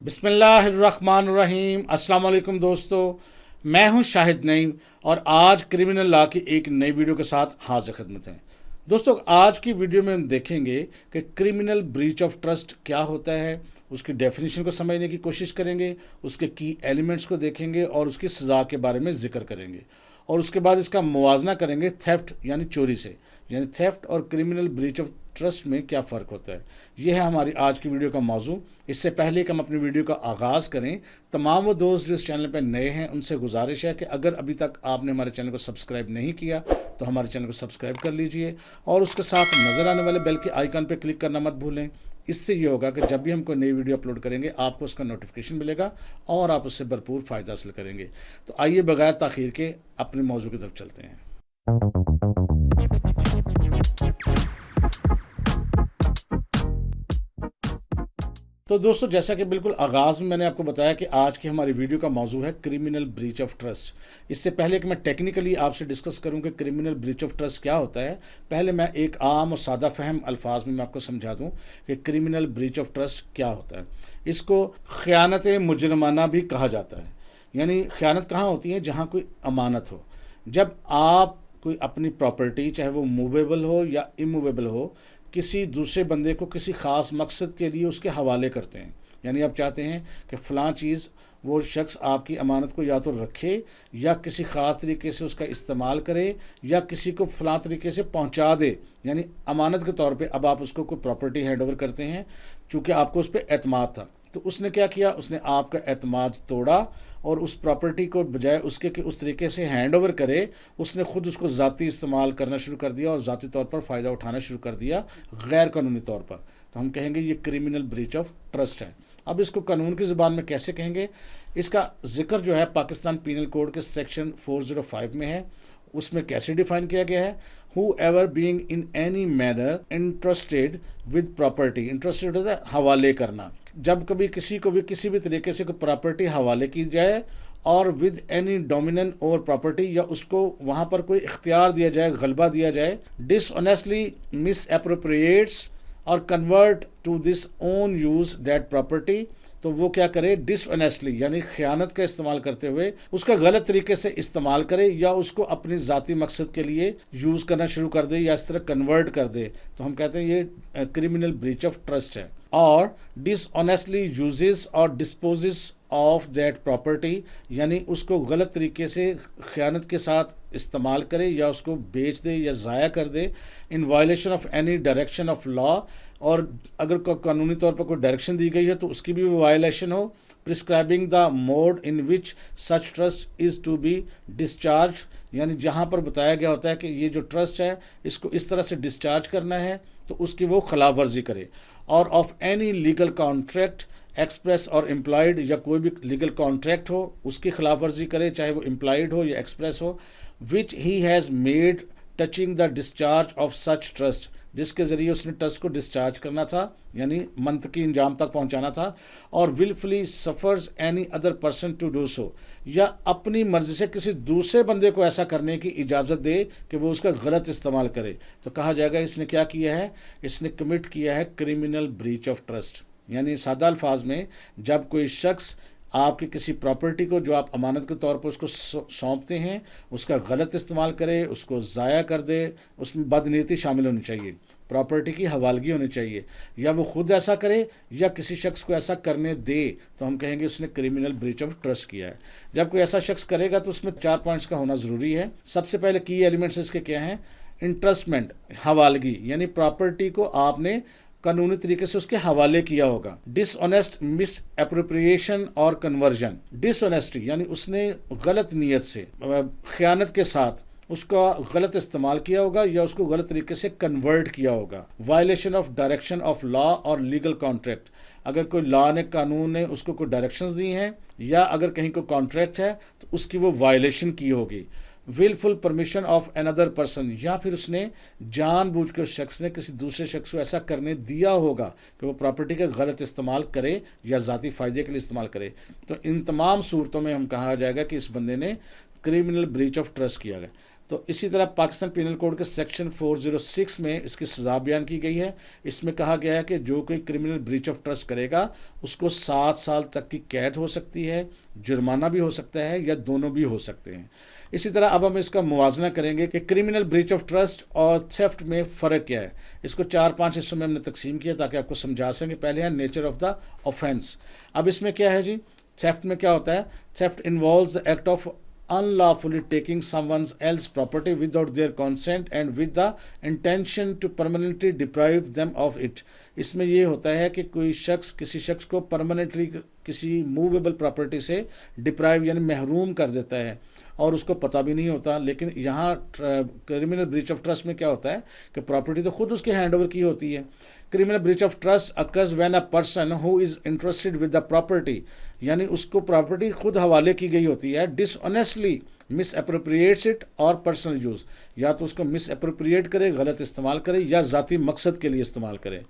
बिस्मिल्लाहिर्रहमानिर्रहीम। अस्सलाम वालेकुम दोस्तों, मैं हूं शाहिद नईम और आज क्रिमिनल लॉ की एक नई वीडियो के साथ हाजिर खिदमत हैं। दोस्तों, आज की वीडियो में हम देखेंगे कि क्रिमिनल ब्रीच ऑफ ट्रस्ट क्या होता है, उसकी डेफिनेशन को समझने की कोशिश करेंगे, उसके की एलिमेंट्स को देखेंगे और उसकी सज़ा के बारे में जिक्र करेंगे और उसके बाद इसका मुवाजना करेंगे थेफ्ट यानी चोरी से। यानी थेफ्ट और क्रिमिनल ब्रीच ऑफ ट्रस्ट में क्या फ़र्क होता है, यह है हमारी आज की वीडियो का मौजू। इससे पहले कि हम अपनी वीडियो का आगाज़ करें, तमाम वो दोस्त जो इस चैनल पर नए हैं उनसे गुजारिश है कि अगर अभी तक आपने हमारे चैनल को सब्सक्राइब नहीं किया तो हमारे चैनल को सब्सक्राइब कर लीजिए और उसके साथ नज़र आने वाले बेल के आइकन पर क्लिक करना मत भूलें। इससे ये होगा कि जब भी हम कोई नई वीडियो अपलोड करेंगे आपको उसका नोटिफिकेशन मिलेगा और आप उससे भरपूर फ़ायदा हासिल करेंगे। तो आइए बगैर ताख़ीर के अपने मौजू की तरफ चलते हैं। तो दोस्तों, जैसा कि बिल्कुल आगाज़ में मैंने आपको बताया कि आज की हमारी वीडियो का मौजू है क्रिमिनल ब्रीच ऑफ ट्रस्ट। इससे पहले कि मैं टेक्निकली आपसे डिस्कस करूं कि क्रिमिनल ब्रीच ऑफ ट्रस्ट क्या होता है, पहले मैं एक आम और सादा फहम अल्फाज में मैं आपको समझा दूं कि क्रिमिनल ब्रीच ऑफ ट्रस्ट क्या होता है। इसको ख़यानत मुजरमाना भी कहा जाता है। यानी ख़यानत कहाँ होती है? जहाँ कोई अमानत हो। जब आप कोई अपनी प्रॉपर्टी, चाहे वो मूवेबल हो या इमूवेबल हो, किसी दूसरे बंदे को किसी ख़ास मकसद के लिए उसके हवाले करते हैं। यानी आप चाहते हैं कि फ़लाँ चीज़ वो शख्स आपकी अमानत को या तो रखे या किसी ख़ास तरीके से उसका इस्तेमाल करे या किसी को फ़लाँ तरीके से पहुंचा दे। यानी अमानत के तौर पे अब आप उसको कोई प्रॉपर्टी हैंड ओवर करते हैं, चूँकि आपको उस पर एतमाद था। तो उसने क्या किया? उसने आपका एतमाद तोड़ा और उस प्रॉपर्टी को बजाय उसके कि उस तरीके से हैंड ओवर करे, उसने ख़ुद उसको ज़ाती इस्तेमाल करना शुरू कर दिया और ज़ाती तौर पर फ़ायदा उठाना शुरू कर दिया गैर कानूनी तौर पर। तो हम कहेंगे ये क्रिमिनल ब्रीच ऑफ ट्रस्ट है। अब इसको कानून की ज़ुबान में कैसे कहेंगे? इसका जिक्र जो है पाकिस्तान पीनल कोड के सेक्शन 405 में है। उसमें कैसे डिफाइन किया गया है? Whoever being in any manner interested with property, interested होता है हवाले करना। जब कभी किसी को भी किसी भी तरीके से कोई प्रॉपर्टी हवाले की जाए और with any dominant over property, या उसको वहाँ पर कोई इख्तियार दिया जाए, गलबा दिया जाए, डिसऑनेस्टली मिस एप्रोप्रिएट्स और convert to this own use that property, तो वो क्या करे? डिसऑनेस्टली यानी ख़यानत का इस्तेमाल करते हुए उसका गलत तरीके से इस्तेमाल करे या उसको अपनी ज़ाती मकसद के लिए यूज़ करना शुरू कर दे या इस तरह कन्वर्ट कर दे, तो हम कहते हैं ये क्रिमिनल ब्रीच ऑफ ट्रस्ट है। और डिसऑनेस्टली यूजेस और डिस्पोजेस ऑफ दैट प्रॉपर्टी, यानी उसको गलत तरीके से ख़यानत के साथ इस्तेमाल करे या उसको बेच दे या ज़ाया कर दे in violation of any direction of law, और अगर कानूनी तौर पर कोई डायरेक्शन दी गई है तो उसकी भी वायलेशन हो। Prescribing the mode in which such trust is to be discharge, यानी जहाँ पर बताया गया होता है कि ये जो ट्रस्ट है इसको इस तरह से डिस्चार्ज करना है तो उसकी वो खिलाफ वर्जी करे। और of any legal contract express और इम्प्लाइड, या कोई भी लीगल कॉन्ट्रैक्ट हो उसकी खिलाफ वर्जी करे, चाहे वो इम्प्लाइड हो या एक्सप्रेस हो, which he has made touching the discharge of such trust, जिसके ज़रिए उसने ट्रस्ट को डिस्चार्ज करना था यानी मंतकी इंजाम तक पहुंचाना था। और wilfully suffers any other person to do so, या अपनी मर्ज़ी से किसी दूसरे बंदे को ऐसा करने की इजाज़त दे कि वो उसका गलत इस्तेमाल करे, तो कहा जाएगा इसने क्या किया है? इसने कमिट किया है क्रिमिनल ब्रीच ऑफ ट्रस्ट। यानी सादा अल्फाज में, जब कोई शख्स आपकी किसी प्रॉपर्टी को जो आप अमानत के तौर पर उसको सौंपते हैं उसका गलत इस्तेमाल करे, उसको ज़ाया कर दे, उसमें बदनीयती शामिल होनी चाहिए, प्रॉपर्टी की हवालगी होनी चाहिए, या वो खुद ऐसा करे या किसी शख्स को ऐसा करने दे, तो हम कहेंगे उसने क्रिमिनल ब्रीच ऑफ ट्रस्ट किया है। जब कोई ऐसा शख्स करेगा तो उसमें 4 पॉइंट्स का होना ज़रूरी है। सबसे पहले की एलिमेंट्स इसके क्या हैं? इंट्रस्टमेंट, हवालगी, यानी प्रॉपर्टी को आपने कानूनी तरीके से उसके हवाले किया होगा। डिसऑनेस्ट मिस एप्रोप्रिएशन और कन्वर्जन, डिसऑनेस्टी यानी उसने गलत नीयत से ख़यानत के साथ उसका गलत इस्तेमाल किया होगा या उसको गलत तरीके से कन्वर्ट किया होगा। Violation of direction of law और लीगल कॉन्ट्रैक्ट, अगर कोई लॉ ने, कानून ने उसको कोई डायरेक्शंस दी हैं या अगर कहीं कोई कॉन्ट्रैक्ट है तो उसकी वो वायलेशन की होगी। Wilful permission of another person, या फिर उसने जानबूझ के उस शख्स ने किसी दूसरे शख्स को ऐसा करने दिया होगा कि वो प्रॉपर्टी का गलत इस्तेमाल करे या ज़ाती फ़ायदे के लिए इस्तेमाल करे। तो इन तमाम सूरतों में हम कहा जाएगा कि इस बंदे ने क्रिमिनल ब्रीच ऑफ ट्रस्ट किया गया। तो इसी तरह पाकिस्तान पीनल कोड के सेक्शन 406 में इसकी सज़ा बयान की गई है। इसमें कहा गया है कि जो कोई क्रिमिनल ब्रीच ऑफ ट्रस्ट करेगा उसको 7 साल तक की कैद हो सकती है, जुर्माना भी हो सकता है, या दोनों भी हो सकते हैं। इसी तरह अब हम इसका मुवाजना करेंगे कि क्रिमिनल ब्रीच ऑफ ट्रस्ट और थेफ्ट में फ़र्क क्या है। इसको 4-5 हिस्सों में हमने तकसीम किया ताकि आपको समझा सकें। पहले है नेचर ऑफ द ऑफेंस। अब इसमें क्या है जी, थेफ्ट में क्या होता है? Theft involves the act of unlawfully taking someone else's property without their consent and with the intention to permanently deprive them of it। इसमें ये होता है कि कोई शख्स किसी शख्स को परमानेंटली किसी मूवेबल प्रॉपर्टी से डिप्राइव यानी महरूम कर देता है और उसको पता भी नहीं होता। लेकिन यहाँ क्रिमिनल ब्रीच ऑफ ट्रस्ट में क्या होता है कि प्रॉपर्टी तो खुद उसके हैंड ओवर की होती है। Criminal breach of trust occurs when a person who is interested with the property, यानी उसको प्रॉपर्टी खुद हवाले की गई होती है, डिसऑनेस्टली मिस अप्रोप्रिएट्स इट और पर्सनल यूज़, या तो उसको मिस अप्रोप्रिएट करे, गलत इस्तेमाल करे, या ज़ाती मकसद के लिए इस्तेमाल करे।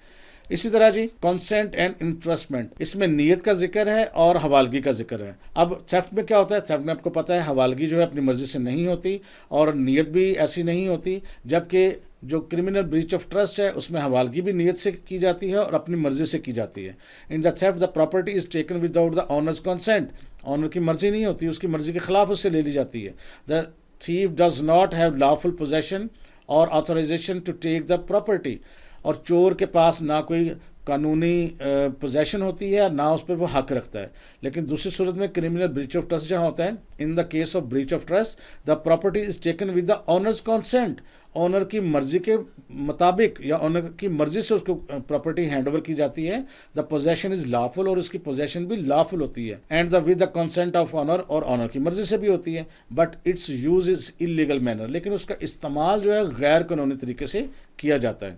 इसी तरह जी कॉन्सेंट एंड इंटरेस्टमेंट, इसमें नीयत का जिक्र है और हवालगी का जिक्र है। अब थेफ्ट में क्या होता है? थेफ्ट में आपको पता है हवालगी जो है अपनी मर्जी से नहीं होती और नीयत भी ऐसी नहीं होती, जबकि जो क्रिमिनल ब्रीच ऑफ ट्रस्ट है उसमें हवालगी भी नीयत से की जाती है और अपनी मर्जी से की जाती है। In the theft the property is taken without the owner's consent, owner की मर्जी नहीं होती, उसकी मर्जी के खिलाफ उससे ले ली जाती है। The thief does not have lawful possession और authorization to take the property, और चोर के पास ना कोई कानूनी पोजेशन होती है ना उस पर वो हक रखता है। लेकिन दूसरी सूरत में क्रिमिनल ब्रीच ऑफ ट्रस्ट जहाँ होता है, in the case of breach of trust the property is taken with the owner's consent, owner की मर्जी के मुताबिक या ऑनर की मर्जी से उसको प्रॉपर्टी हैंड ओवर की जाती है। द पोजेशन इज लॉफुल, और उसकी पोजेशन भी लॉफुल होती है, and the with the consent of owner, और ऑनर की मर्जी से भी होती है। But its use is illegal manner, लेकिन उसका इस्तेमाल जो है गैर कानूनी तरीके से किया जाता है।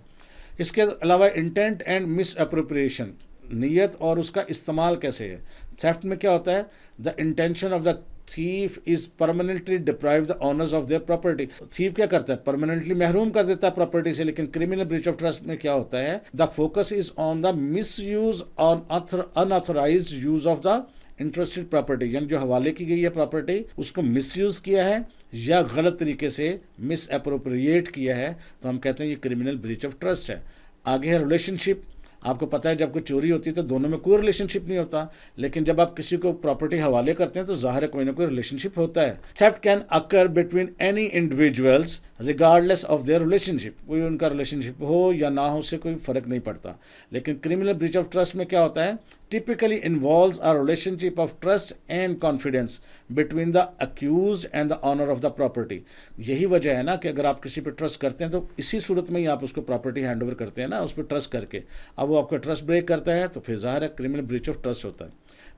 इसके अलावा इंटेंट एंड मिस अप्रोप्रिएशन, नीयत और उसका इस्तेमाल कैसे है। थेफ्ट में क्या होता है? The intention of the thief is permanently deprive the honours of their property. Thief क्या करता है? परमानेंटली महरूम कर देता है प्रॉपर्टी से। लेकिन क्रिमिनल ब्रीच ऑफ ट्रस्ट में क्या होता है? The focus is on the misuse on unauthorised use of the interested property, यानी जो हवाले की गई है प्रॉपर्टी उसको मिसयूज किया है या गलत तरीके से मिस अप्रोप्रिएट किया है, तो हम कहते हैं ये क्रिमिनल ब्रीच ऑफ ट्रस्ट है। आगे है रिलेशनशिप। आपको पता है जब कोई चोरी होती है तो दोनों में कोई रिलेशनशिप नहीं होता, लेकिन जब आप किसी को प्रॉपर्टी हवाले करते हैं तो जाहिर है कोई ना कोई रिलेशनशिप होता है। Theft can occur between any individuals regardless of their relationship, कोई उनका रिलेशनशिप हो या ना हो उससे कोई फर्क नहीं पड़ता। लेकिन क्रिमिनल ब्रीच ऑफ ट्रस्ट में क्या होता है? typically involves a relationship of trust and confidence between the accused and the owner of the property। यही वजह है ना कि अगर आप किसी पे ट्रस्ट करते हैं तो इसी सूरत में ही आप उसको प्रॉपर्टी हैंड ओवर करते हैं ना, उस पर ट्रस्ट करके। अब वो आपका ट्रस्ट ब्रेक करता है तो फिर ज़ाहिर है क्रिमिनल ब्रीच ऑफ ट्रस्ट होता है।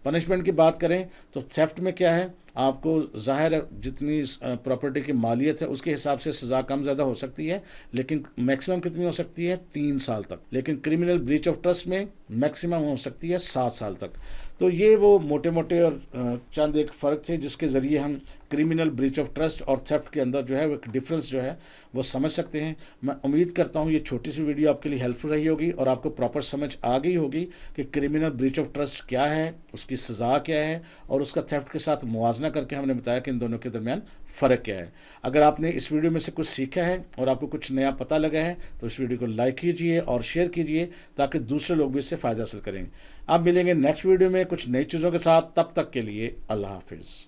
पनिशमेंट की बात करें तो थेफ्ट में क्या है? आपको ज़ाहिर है जितनी प्रॉपर्टी की मालियत है उसके हिसाब से सज़ा कम ज़्यादा हो सकती है, लेकिन मैक्सिमम कितनी हो सकती है? 3 साल तक। लेकिन क्रिमिनल ब्रीच ऑफ ट्रस्ट में मैक्सिमम हो सकती है 7 साल तक। तो ये वो मोटे मोटे और चंद एक फ़र्क थे जिसके ज़रिए हम क्रिमिनल ब्रीच ऑफ ट्रस्ट और थेफ्ट के अंदर जो है वो डिफरेंस जो है वो समझ सकते हैं। मैं उम्मीद करता हूँ ये छोटी सी वीडियो आपके लिए हेल्पफुल रही होगी और आपको प्रॉपर समझ आ गई होगी कि क्रिमिनल ब्रीच ऑफ ट्रस्ट क्या है, उसकी सज़ा क्या है, और उसका थेफ्ट के साथ मुवाजना करके हमने बताया कि इन दोनों के दरमियान फ़र्क क्या है। अगर आपने इस वीडियो में से कुछ सीखा है और आपको कुछ नया पता लगा है तो इस वीडियो को लाइक कीजिए और शेयर कीजिए ताकि दूसरे लोग भी इससे फ़ायदा हासिल करेंगे। अब मिलेंगे नेक्स्ट वीडियो में कुछ नई चीज़ों के साथ, तब तक के लिए अल्लाह हाफिज़।